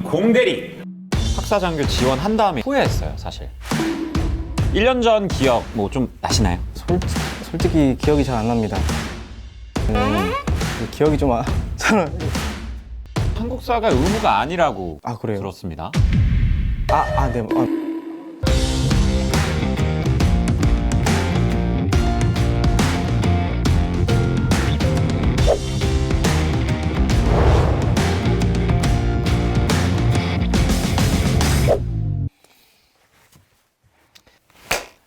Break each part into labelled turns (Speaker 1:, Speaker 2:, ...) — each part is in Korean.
Speaker 1: 공대리 학사장교 지원한 다음에 후회했어요, 사실. 1년 전 기억 뭐 좀 나시나요?
Speaker 2: 솔직히 기억이 잘 안 납니다. 기억이 좀 저는
Speaker 1: 한국사가 의무가 아니라고
Speaker 2: 그래요?
Speaker 1: 들었습니다.
Speaker 2: 네.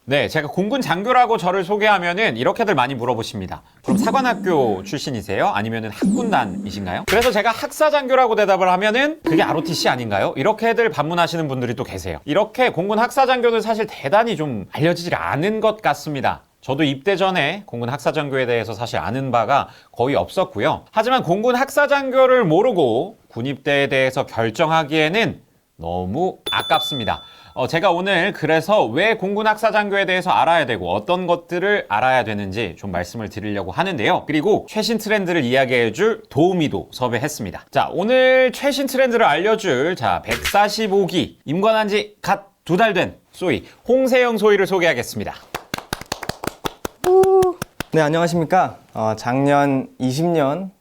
Speaker 1: 네, 제가 공군 장교라고 저를 소개하면은 이렇게들 많이 물어보십니다. 그럼 사관학교 출신이세요? 아니면은 학군단이신가요? 그래서 제가 학사장교라고 대답을 하면은 그게 ROTC 아닌가요? 이렇게들 반문하시는 분들이 또 계세요. 이렇게 공군 학사장교는 사실 대단히 좀 알려지질 않은 것 같습니다. 저도 입대 전에 공군 학사장교에 대해서 사실 아는 바가 거의 없었고요. 하지만 공군 학사장교를 모르고 군입대에 대해서 결정하기에는 너무 아깝습니다. 제가 오늘 그래서 왜 공군 학사장교에 대해서 알아야 되고 어떤 것들을 알아야 되는지 좀 말씀을 드리려고 하는데요. 그리고 최신 트렌드를 이야기해줄 도우미도 섭외했습니다. 자, 오늘 최신 트렌드를 알려줄 145기 임관한 지 갓 2달 된 소위 홍세영 소위를 소개하겠습니다.
Speaker 2: 네, 안녕하십니까. 작년 2020년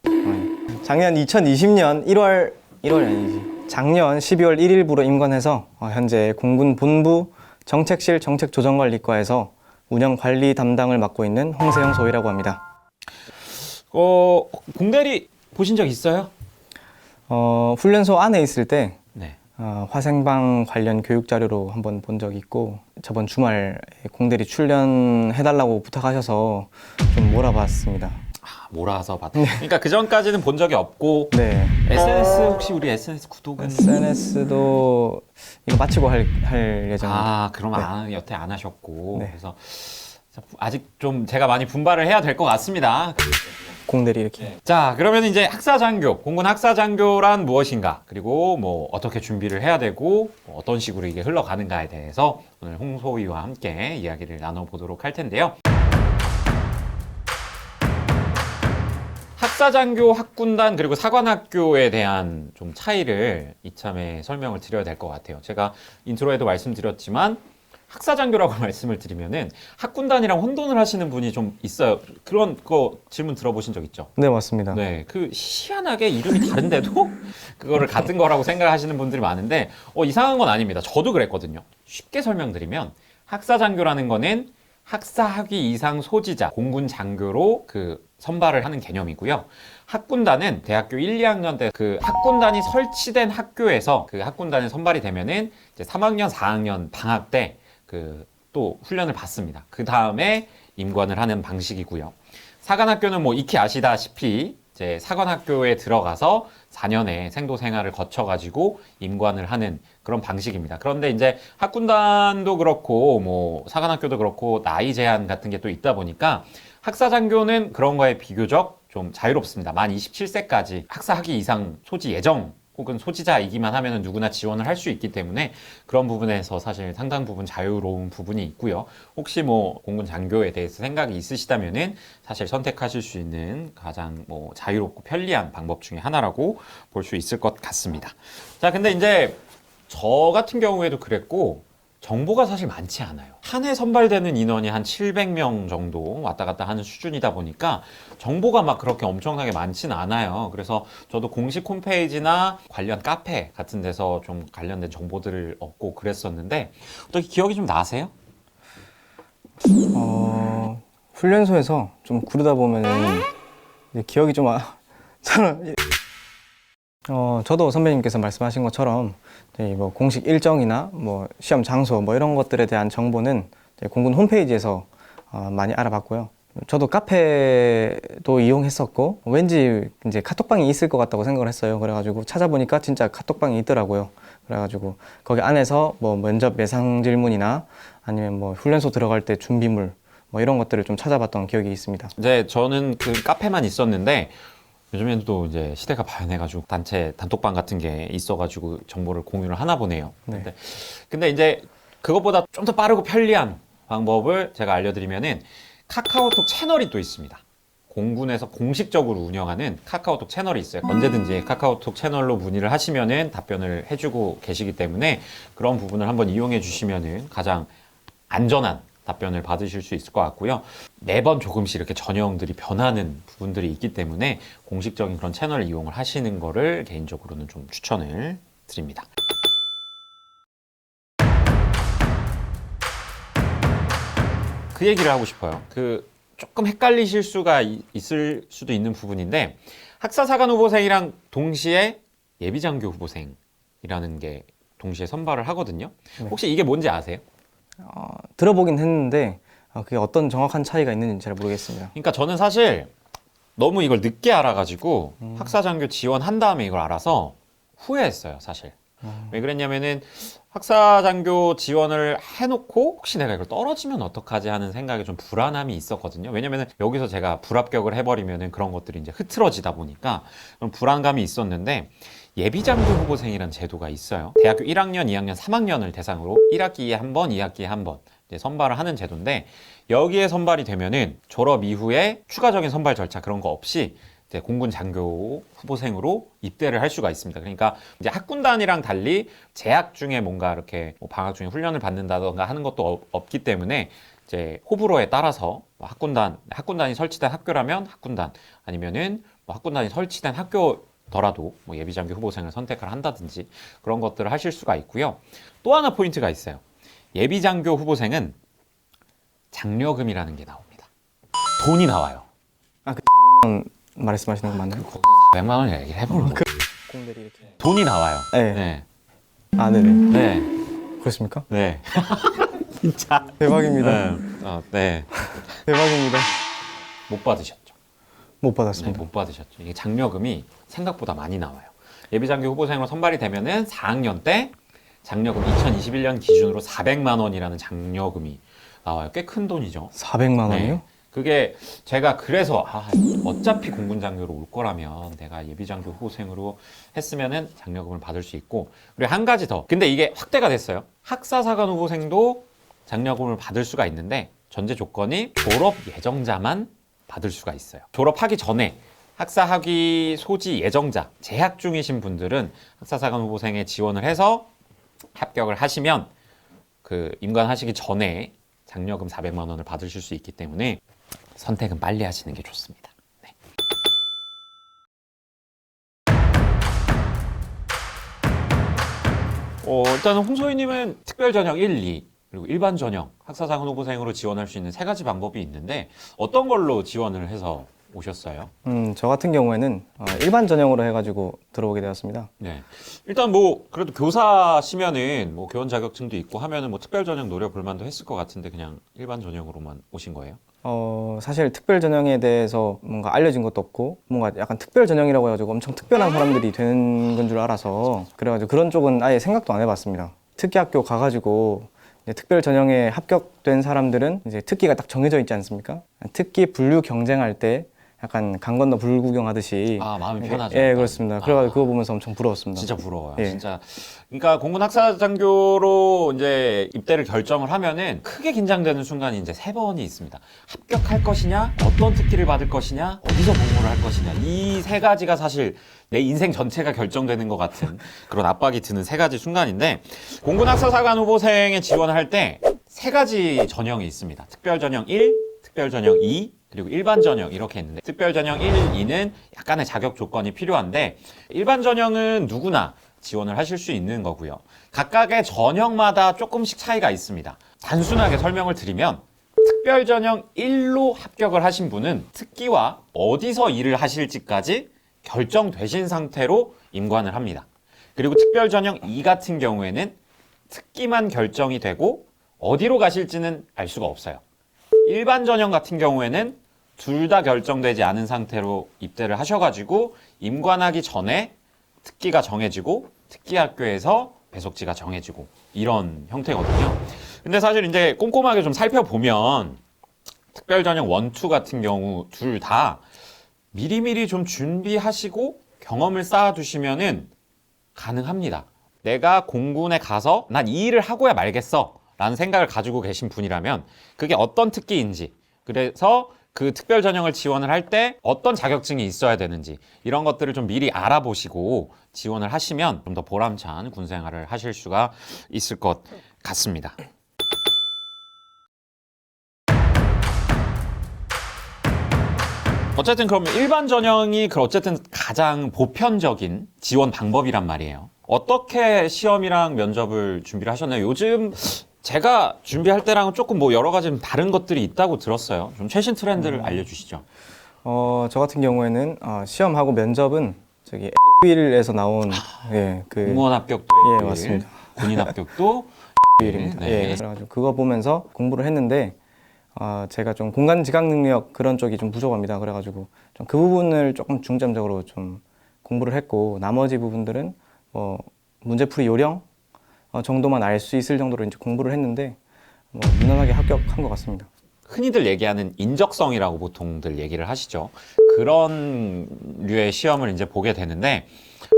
Speaker 2: 1월이 아니지. 작년 12월 1일부로 임관해서 현재 공군 본부 정책실 정책조정관리과에서 운영관리 담당을 맡고 있는 홍세영 소위라고 합니다.
Speaker 1: 공대리 보신 적 있어요?
Speaker 2: 훈련소 안에 있을 때
Speaker 1: 네.
Speaker 2: 화생방 관련 교육 자료로 한번 본 적이 있고 저번 주말 공대리 출연해달라고 부탁하셔서 좀 몰아봤습니다.
Speaker 1: 몰아서 봤다. 그러니까 그 전까지는 본 적이 없고.
Speaker 2: 네.
Speaker 1: SNS 혹시 우리 SNS 구독은?
Speaker 2: SNS도 이거 마치고 할 예정입니다.
Speaker 1: 그럼 여태 안 하셨고.
Speaker 2: 네.
Speaker 1: 그래서 아직 좀 제가 많이 분발을 해야 될 것 같습니다.
Speaker 2: 공대리 이렇게.
Speaker 1: 자, 그러면 이제 학사장교, 공군 학사장교란 무엇인가? 그리고 뭐 어떻게 준비를 해야 되고 어떤 식으로 이게 흘러가는가에 대해서 오늘 홍소위와 함께 이야기를 나눠보도록 할 텐데요. 학사장교, 학군단, 그리고 사관학교에 대한 좀 차이를 이참에 설명을 드려야 될 것 같아요. 제가 인트로에도 말씀드렸지만 학사장교라고 말씀을 드리면은 학군단이랑 혼돈을 하시는 분이 좀 있어요. 그런 거 질문 들어보신 적 있죠?
Speaker 2: 네, 맞습니다.
Speaker 1: 네, 그 희한하게 이름이 다른데도 그거를 같은 거라고 생각하시는 분들이 많은데 이상한 건 아닙니다. 저도 그랬거든요. 쉽게 설명드리면 학사장교라는 거는 학사학위 이상 소지자, 공군 장교로 선발을 하는 개념이고요. 학군단은 대학교 1, 2학년 때 그 학군단이 설치된 학교에서 그 학군단에 선발이 되면은 이제 3학년, 4학년 방학 때 또 훈련을 받습니다. 그 다음에 임관을 하는 방식이고요. 사관학교는 뭐 익히 아시다시피 이제 사관학교에 들어가서 4년의 생도 생활을 거쳐가지고 임관을 하는 그런 방식입니다. 그런데 이제 학군단도 그렇고 뭐 사관학교도 그렇고 나이 제한 같은 게 또 있다 보니까 학사장교는 그런 거에 비교적 좀 자유롭습니다. 만 27세까지 학사학위 이상 소지 예정 혹은 소지자이기만 하면 누구나 지원을 할 수 있기 때문에 그런 부분에서 사실 상당 부분 자유로운 부분이 있고요. 혹시 뭐 공군 장교에 대해서 생각이 있으시다면은 사실 선택하실 수 있는 가장 뭐 자유롭고 편리한 방법 중에 하나라고 볼 수 있을 것 같습니다. 자, 근데 이제 저 같은 경우에도 그랬고 정보가 사실 많지 않아요. 한 해 선발되는 인원이 한 700명 정도 왔다 갔다 하는 수준이다 보니까 정보가 막 그렇게 엄청나게 많지는 않아요. 그래서 저도 공식 홈페이지나 관련 카페 같은 데서 좀 관련된 정보들을 얻고 그랬었는데 어떻게 기억이 좀 나세요?
Speaker 2: 훈련소에서 좀 구르다 보면은 기억이 좀 저는 저도 선배님께서 말씀하신 것처럼 뭐 공식 일정이나 뭐 시험 장소 뭐 이런 것들에 대한 정보는 공군 홈페이지에서 많이 알아봤고요. 저도 카페도 이용했었고 왠지 이제 카톡방이 있을 것 같다고 생각을 했어요. 그래가지고 찾아보니까 진짜 카톡방이 있더라고요. 그래가지고 거기 안에서 뭐 면접 예상 질문이나 아니면 뭐 훈련소 들어갈 때 준비물 뭐 이런 것들을 좀 찾아봤던 기억이 있습니다.
Speaker 1: 이제 저는 그 카페만 있었는데 요즘에는 또 이제 시대가 발전해가지고 단체 단톡방 같은 게 있어가지고 정보를 공유를 하나 보네요.
Speaker 2: 네.
Speaker 1: 근데 이제 그것보다 좀 더 빠르고 편리한 방법을 제가 알려드리면은 카카오톡 채널이 또 있습니다. 공군에서 공식적으로 운영하는 카카오톡 채널이 있어요. 언제든지 카카오톡 채널로 문의를 하시면은 답변을 해주고 계시기 때문에 그런 부분을 한번 이용해 주시면은 가장 안전한 답변을 받으실 수 있을 것 같고요. 매번 조금씩 이렇게 전형들이 변하는 부분들이 있기 때문에 공식적인 그런 채널을 이용을 하시는 거를 개인적으로는 좀 추천을 드립니다. 그 얘기를 하고 싶어요. 조금 헷갈리실 수가 있을 수도 있는 부분인데 학사사관 후보생이랑 동시에 예비장교 후보생이라는 게 동시에 선발을 하거든요. 혹시 이게 뭔지 아세요?
Speaker 2: 들어보긴 했는데 그게 어떤 정확한 차이가 있는지 잘 모르겠습니다.
Speaker 1: 그러니까 저는 사실 너무 이걸 늦게 알아가지고 학사장교 지원한 다음에 이걸 알아서 후회했어요, 사실. 왜 그랬냐면은 학사장교 지원을 해놓고 혹시 내가 이걸 떨어지면 어떡하지 하는 생각에 좀 불안함이 있었거든요. 왜냐면은 여기서 제가 불합격을 해버리면은 그런 것들이 이제 흐트러지다 보니까 좀 불안감이 있었는데 예비장교 후보생이라는 제도가 있어요. 대학교 1학년, 2학년, 3학년을 대상으로 1학기에 한 번, 2학기에 한 번 선발을 하는 제도인데 여기에 선발이 되면은 졸업 이후에 추가적인 선발 절차 그런 거 없이 이제 공군 장교 후보생으로 입대를 할 수가 있습니다. 그러니까 이제 학군단이랑 달리 재학 중에 뭔가 이렇게 뭐 방학 중에 훈련을 받는다던가 하는 것도 없기 때문에 이제 호불호에 따라서 뭐 학군단이 설치된 학교라면 학군단 아니면은 뭐 학군단이 설치된 학교더라도 뭐 예비장교 후보생을 선택을 한다든지 그런 것들을 하실 수가 있고요. 또 하나 포인트가 있어요. 예비장교 후보생은 장려금이라는 게 나옵니다. 돈이 나와요.
Speaker 2: 말씀하시는 거 맞나요?
Speaker 1: 100만 원 얘기를 해보는 거예요.
Speaker 2: 공들이 이렇게.
Speaker 1: 돈이 나와요.
Speaker 2: 네.
Speaker 1: 네.
Speaker 2: 네네.
Speaker 1: 네.
Speaker 2: 그렇습니까?
Speaker 1: 네. 진짜.
Speaker 2: 대박입니다.
Speaker 1: 네. 네.
Speaker 2: 대박입니다.
Speaker 1: 못 받으셨죠.
Speaker 2: 못
Speaker 1: 네,
Speaker 2: 받았습니다.
Speaker 1: 못 받으셨죠. 이게 장려금이 생각보다 많이 나와요. 예비장교 후보생으로 선발이 되면은 4학년 때 장려금 2021년 기준으로 400만 원이라는 장려금이 나와요. 꽤 큰 돈이죠.
Speaker 2: 400만 원이요?
Speaker 1: 네. 그게 제가 그래서 어차피 공군 장교로 올 거라면 내가 예비장교 후보생으로 했으면은 장려금을 받을 수 있고 그리고 한 가지 더. 근데 이게 확대가 됐어요. 학사사관 후보생도 장려금을 받을 수가 있는데 전제 조건이 졸업 예정자만 받을 수가 있어요. 졸업하기 전에 학사 학위 소지 예정자, 재학 중이신 분들은 학사사관 후보생에 지원을 해서 합격을 하시면 임관하시기 전에 장려금 400만 원을 받으실 수 있기 때문에 선택은 빨리 하시는 게 좋습니다. 네. 일단은 홍소희님은 특별 전형 1, 2 그리고 일반 전형 학사사관 후보생으로 지원할 수 있는 세 가지 방법이 있는데 어떤 걸로 지원을 해서 오셨어요?
Speaker 2: 저 같은 경우에는 일반 전형으로 해가지고 들어오게 되었습니다.
Speaker 1: 네. 일단 뭐 그래도 교사시면은 뭐 교원 자격증도 있고 하면은 뭐 특별 전형 노려볼 만도 했을 것 같은데 그냥 일반 전형으로만 오신 거예요?
Speaker 2: 사실 특별 전형에 대해서 뭔가 알려진 것도 없고 뭔가 약간 특별 전형이라고 해가지고 엄청 특별한 사람들이 되는 건 줄 알아서 그래가지고 그런 쪽은 아예 생각도 안 해봤습니다. 특기학교 가가지고 이제 특별 전형에 합격된 사람들은 이제 특기가 딱 정해져 있지 않습니까? 특기 분류 경쟁할 때 약간 강 건너 불구경하듯이
Speaker 1: 마음이 편하죠.
Speaker 2: 예, 그렇습니다. 그래가지고 그거 보면서 엄청 부러웠습니다.
Speaker 1: 진짜 부러워요.
Speaker 2: 예.
Speaker 1: 진짜. 그러니까 공군 학사장교로 이제 입대를 결정을 하면은 크게 긴장되는 순간이 이제 3번이 있습니다. 합격할 것이냐, 어떤 특기를 받을 것이냐, 어디서 복무를 할 것이냐. 이 3가지가 사실 내 인생 전체가 결정되는 것 같은 그런 압박이 드는 3가지 순간인데 공군 학사사관 후보생에 지원을 할 때 3가지 전형이 있습니다. 특별 전형 1, 특별 전형 2, 그리고 일반 전형 이렇게 있는데 특별 전형 1, 2는 약간의 자격 조건이 필요한데 일반 전형은 누구나 지원을 하실 수 있는 거고요. 각각의 전형마다 조금씩 차이가 있습니다. 단순하게 설명을 드리면 특별 전형 1로 합격을 하신 분은 특기와 어디서 일을 하실지까지 결정되신 상태로 임관을 합니다. 그리고 특별 전형 2 같은 경우에는 특기만 결정이 되고 어디로 가실지는 알 수가 없어요. 일반 전형 같은 경우에는 둘 다 결정되지 않은 상태로 입대를 하셔가지고 임관하기 전에 특기가 정해지고 특기학교에서 배속지가 정해지고 이런 형태거든요. 근데 사실 이제 꼼꼼하게 좀 살펴보면 특별전형 1, 2 같은 경우 둘 다 미리미리 좀 준비하시고 경험을 쌓아두시면은 가능합니다. 내가 공군에 가서 난 이 일을 하고야 말겠어 라는 생각을 가지고 계신 분이라면 그게 어떤 특기인지 그래서 그 특별 전형을 지원을 할 때 어떤 자격증이 있어야 되는지 이런 것들을 좀 미리 알아보시고 지원을 하시면 좀 더 보람찬 군 생활을 하실 수가 있을 것 같습니다. 어쨌든 그럼 일반 전형이 어쨌든 가장 보편적인 지원 방법이란 말이에요. 어떻게 시험이랑 면접을 준비를 하셨나요? 요즘 제가 준비할 때랑은 조금 뭐 여러 가지 좀 다른 것들이 있다고 들었어요. 좀 최신 트렌드를 알려주시죠.
Speaker 2: 저 같은 경우에는 시험하고 면접은 저기 에듀윌에서 나온 그
Speaker 1: 공무원 합격도
Speaker 2: 예,
Speaker 1: 에듀윌,
Speaker 2: 맞습니다.
Speaker 1: 군인 합격도
Speaker 2: 에듀윌입니다.
Speaker 1: 네.
Speaker 2: 예, 그래가지고 그거 보면서 공부를 했는데 제가 좀 공간 지각 능력 그런 쪽이 좀 부족합니다. 그래가지고 좀 그 부분을 조금 중점적으로 좀 공부를 했고 나머지 부분들은 뭐 문제풀이 요령 정도만 알 수 있을 정도로 이제 공부를 했는데 무난하게 합격한 것 같습니다.
Speaker 1: 흔히들 얘기하는 인적성이라고 보통들 얘기를 하시죠. 그런 류의 시험을 이제 보게 되는데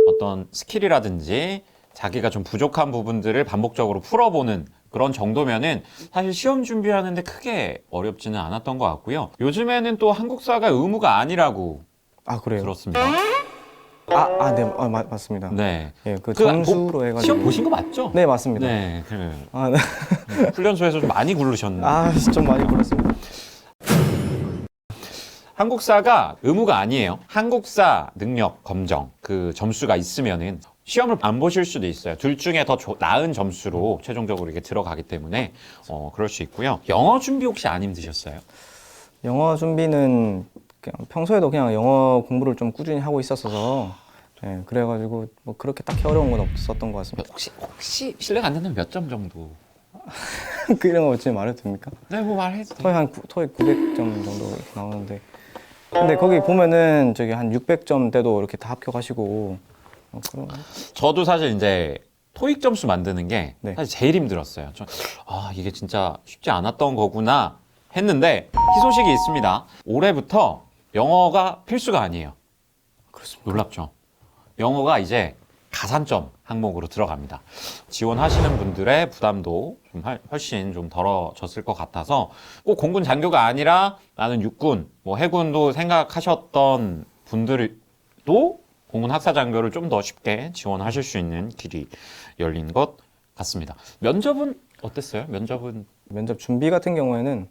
Speaker 1: 어떤 스킬이라든지 자기가 좀 부족한 부분들을 반복적으로 풀어보는 그런 정도면은 사실 시험 준비하는데 크게 어렵지는 않았던 것 같고요. 요즘에는 또 한국사가 의무가 아니라고
Speaker 2: 그래요?
Speaker 1: 들었습니다.
Speaker 2: 네, 맞습니다.
Speaker 1: 네.
Speaker 2: 예, 그 점수로 해가지고
Speaker 1: 시험 보신 거 맞죠?
Speaker 2: 네, 맞습니다.
Speaker 1: 네.
Speaker 2: 네.
Speaker 1: 훈련소에서 좀 많이 굴르셨는데.
Speaker 2: 좀 많이 걸렸습니다.
Speaker 1: 한국사가 의무가 아니에요. 한국사 능력 검정 그 점수가 있으면은 시험을 안 보실 수도 있어요. 둘 중에 더 나은 점수로 최종적으로 이게 들어가기 때문에 그럴 수 있고요. 영어 준비 혹시 안 힘드셨어요?
Speaker 2: 영어 준비는 그냥 평소에도 그냥 영어 공부를 좀 꾸준히 하고 있었어서 그래가지고 뭐 그렇게 딱히 어려운 건 없었던 것 같습니다.
Speaker 1: 혹시 실례가 안 된다면 몇 점 정도?
Speaker 2: 이런 거 어찌 말해도 됩니까?
Speaker 1: 네, 뭐 말해도 돼요.
Speaker 2: 토익 900점 정도 나오는데 근데 거기 보면은 저기 한 600점 대도 이렇게 다 합격하시고 그런
Speaker 1: 저도 사실 이제 토익 점수 만드는 게
Speaker 2: 네.
Speaker 1: 사실 제일 힘들었어요. 이게 진짜 쉽지 않았던 거구나 했는데 희소식이 있습니다. 올해부터 영어가 필수가 아니에요.
Speaker 2: 그렇습니다.
Speaker 1: 놀랍죠? 영어가 이제 가산점 항목으로 들어갑니다. 지원하시는 분들의 부담도 좀 훨씬 좀 덜어졌을 것 같아서 꼭 공군 장교가 아니라 나는 육군, 뭐 해군도 생각하셨던 분들도 공군 학사 장교를 좀 더 쉽게 지원하실 수 있는 길이 열린 것 같습니다. 면접은 어땠어요?
Speaker 2: 면접 준비 같은 경우에는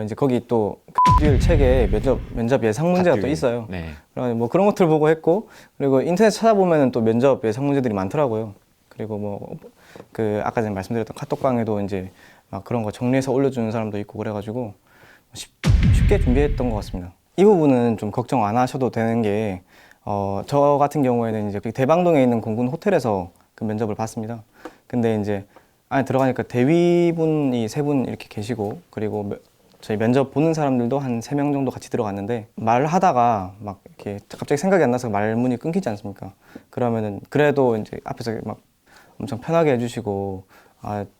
Speaker 2: 이제 거기 또 듀얼 책에 면접 예상 문제가 또 있어요.
Speaker 1: 네.
Speaker 2: 뭐 그런 것들 보고 했고 그리고 인터넷 찾아보면은 또 면접 예상 문제들이 많더라고요. 그리고 뭐 그 아까 전에 말씀드렸던 카톡방에도 이제 막 그런 거 정리해서 올려주는 사람도 있고 그래가지고 쉽게 준비했던 것 같습니다. 이 부분은 좀 걱정 안 하셔도 되는 게 저 같은 경우에는 이제 대방동에 있는 공군 호텔에서 그 면접을 봤습니다. 근데 이제 안에 들어가니까 대위분이 3분 이렇게 계시고 그리고 저희 면접 보는 사람들도 한 3명 정도 같이 들어갔는데 말하다가 막 이렇게 갑자기 생각이 안 나서 말문이 끊기지 않습니까? 그러면은 그래도 이제 앞에서 막 엄청 편하게 해주시고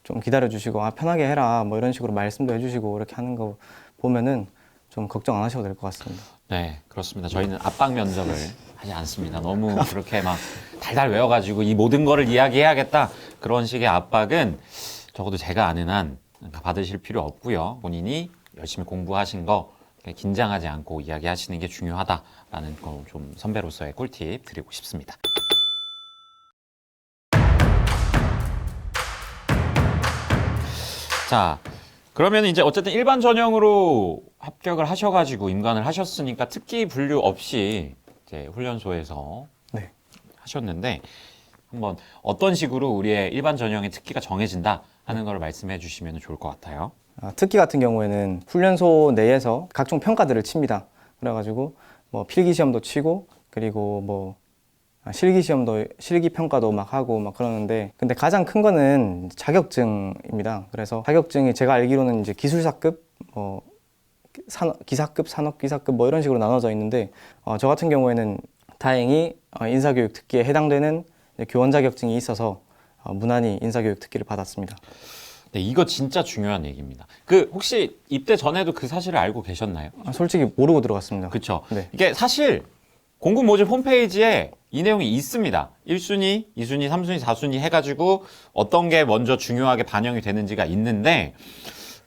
Speaker 2: 좀 기다려주시고 편하게 해라 뭐 이런 식으로 말씀도 해주시고 이렇게 하는 거 보면은 좀 걱정 안 하셔도 될 것 같습니다.
Speaker 1: 네, 그렇습니다. 저희는 압박 면접을 하지 않습니다. 너무 그렇게 막 달달 외워가지고 이 모든 거를 이야기해야겠다 그런 식의 압박은 적어도 제가 아는 한 받으실 필요 없고요. 본인이 열심히 공부하신 거 긴장하지 않고 이야기하시는 게 중요하다라는 거 좀 선배로서의 꿀팁 드리고 싶습니다. 자, 그러면 이제 어쨌든 일반 전형으로 합격을 하셔가지고 임관을 하셨으니까 특기 분류 없이 이제 훈련소에서
Speaker 2: 네.
Speaker 1: 하셨는데 한번 어떤 식으로 우리의 일반 전형의 특기가 정해진다 하는 걸 말씀해 주시면 좋을 것 같아요.
Speaker 2: 특기 같은 경우에는 훈련소 내에서 각종 평가들을 칩니다. 그래가지고 뭐 필기 시험도 치고 그리고 뭐 실기 평가도 막 하고 막 그러는데 근데 가장 큰 거는 자격증입니다. 그래서 자격증이 제가 알기로는 이제 기술사급, 뭐 기사급, 산업기사급 뭐 이런 식으로 나눠져 있는데 저 같은 경우에는 다행히 인사교육 특기에 해당되는 교원 자격증이 있어서 무난히 인사교육 특기를 받았습니다.
Speaker 1: 네, 이거 진짜 중요한 얘기입니다. 혹시 입대 전에도 그 사실을 알고 계셨나요?
Speaker 2: 솔직히 모르고 들어갔습니다.
Speaker 1: 그렇죠.
Speaker 2: 네.
Speaker 1: 이게 사실 공군 모집 홈페이지에 이 내용이 있습니다. 1순위, 2순위, 3순위, 4순위 해가지고 어떤 게 먼저 중요하게 반영이 되는지가 있는데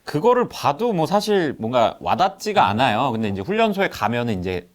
Speaker 1: 그거를 봐도 뭐 사실 뭔가 와닿지가 않아요. 근데 이제 훈련소에 가면은 이제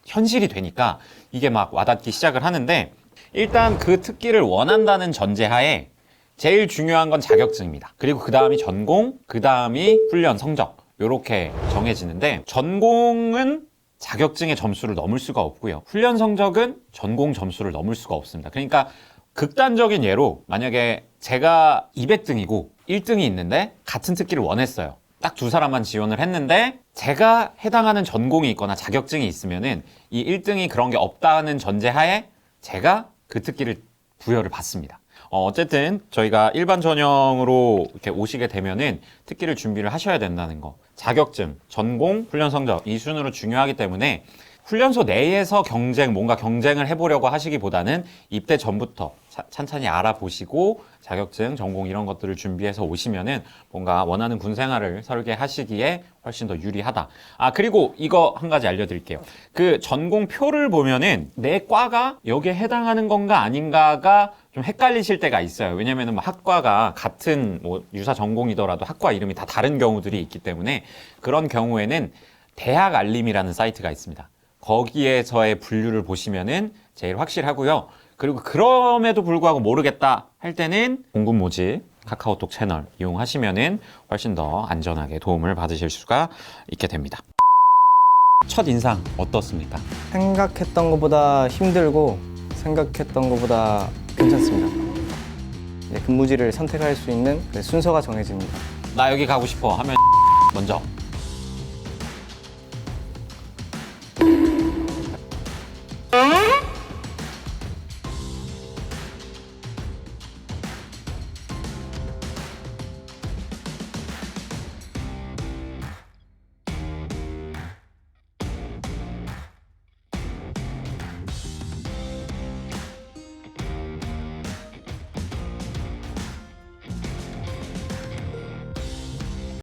Speaker 1: 현실이 되니까 이게 막 와닿기 시작을 하는데, 일단 그 특기를 원한다는 전제하에 제일 중요한 건 자격증입니다. 그리고 그 다음이 전공, 그 다음이 훈련 성적, 요렇게 정해지는데, 전공은 자격증의 점수를 넘을 수가 없고요. 훈련 성적은 전공 점수를 넘을 수가 없습니다. 그러니까 극단적인 예로 만약에 제가 200등이고 1등이 있는데 같은 특기를 원했어요. 딱 두 사람만 지원을 했는데 제가 해당하는 전공이 있거나 자격증이 있으면은 이 1등이 그런 게 없다는 전제하에 제가 그 특기를 부여를 받습니다. 어쨌든 저희가 일반 전형으로 이렇게 오시게 되면은 특기를 준비를 하셔야 된다는 거. 자격증, 전공, 훈련 성적 이 순으로 중요하기 때문에 훈련소 내에서 뭔가 경쟁을 해보려고 하시기보다는 입대 전부터 찬찬히 알아보시고 자격증, 전공 이런 것들을 준비해서 오시면은 뭔가 원하는 군 생활을 설계하시기에 훨씬 더 유리하다. 그리고 이거 한 가지 알려드릴게요. 그 전공표를 보면은 내 과가 여기에 해당하는 건가 아닌가가 좀 헷갈리실 때가 있어요. 왜냐면은 뭐 학과가 같은 뭐 유사 전공이더라도 학과 이름이 다 다른 경우들이 있기 때문에 그런 경우에는 대학 알림이라는 사이트가 있습니다. 거기에서의 분류를 보시면은 제일 확실하고요. 그리고 그럼에도 불구하고 모르겠다 할 때는 공군 모집 카카오톡 채널 이용하시면은 훨씬 더 안전하게 도움을 받으실 수가 있게 됩니다. 첫 인상 어떻습니까?
Speaker 2: 생각했던 것보다 힘들고 생각했던 것보다 괜찮습니다. 근무지를 선택할 수 있는 그 순서가 정해집니다.
Speaker 1: 나 여기 가고 싶어 하면 먼저